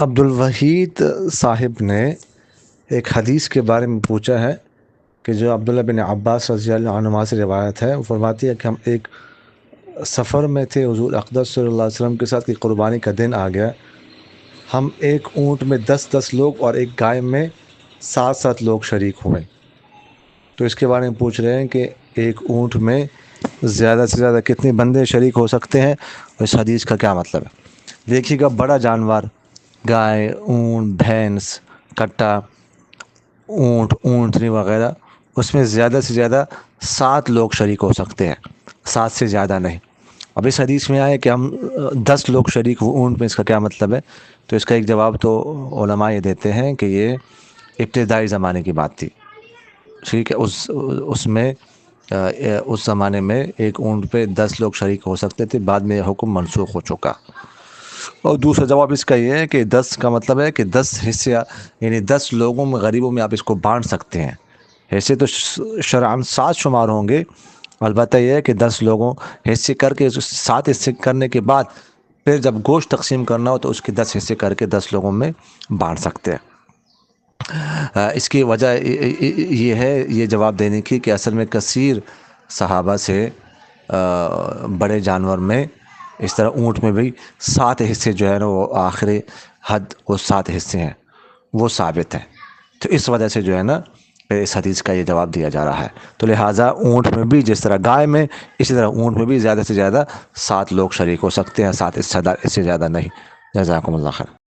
عبدالوحید صاحب نے ایک حدیث کے بارے میں پوچھا ہے کہ جو عبداللہ بن عباس رضی اللہ عنہما سے روایت ہے. وہ فرماتی ہے کہ ہم ایک سفر میں تھے حضور اقدس صلی اللہ علیہ وسلم کے ساتھ کہ قربانی کا دن آ گیا. ہم ایک اونٹ میں 10 لوگ اور ایک گائے میں 7 لوگ شریک ہوئے. تو اس کے بارے میں پوچھ رہے ہیں کہ ایک اونٹ میں زیادہ سے زیادہ کتنے بندے شریک ہو سکتے ہیں اور اس حدیث کا کیا مطلب ہے. دیکھیے گا بڑا جانور گائے، اونٹ، بھینس، کٹا، اونٹ، اونٹنی وغیرہ، اس میں زیادہ سے زیادہ 7 لوگ شریک ہو سکتے ہیں، 7 سے زیادہ نہیں. اب اس حدیث میں آئے کہ ہم 10 لوگ شریک ہوئے اونٹ میں، اس کا کیا مطلب ہے؟ تو اس کا ایک جواب تو علماء یہ دیتے ہیں کہ یہ ابتدائی زمانے کی بات تھی. ٹھیک ہے، اس میں اس زمانے میں ایک اونٹ پہ 10 لوگ شریک ہو سکتے تھے، بعد میں یہ حکم منسوخ ہو چکا. اور دوسرا جواب اس کا یہ ہے کہ 10 کا مطلب ہے کہ 10 حصے، یعنی 10 لوگوں میں، غریبوں میں آپ اس کو بانٹ سکتے ہیں. حصے تو شرعاً 7 شمار ہوں گے، البتہ یہ ہے کہ 10 لوگوں حصے کر کے 7 حصے کرنے کے بعد پھر جب گوشت تقسیم کرنا ہو تو اس کے 10 حصے کر کے 10 لوگوں میں بانٹ سکتے ہیں. اس کی وجہ یہ ہے یہ جواب دینے کی کہ اصل میں کثیر صحابہ سے بڑے جانور میں اس طرح اونٹ میں بھی 7 حصے جو ہے نا وہ آخری حد وہ 7 حصے ہیں، وہ ثابت ہیں. تو اس وجہ سے جو ہے نا اس حدیث کا یہ جواب دیا جا رہا ہے. تو لہٰذا اونٹ میں بھی جس طرح گائے میں، اسی طرح اونٹ میں بھی زیادہ سے زیادہ 7 لوگ شریک ہو سکتے ہیں، 7 اس سے زیادہ نہیں. جزاکم اللہ خیر.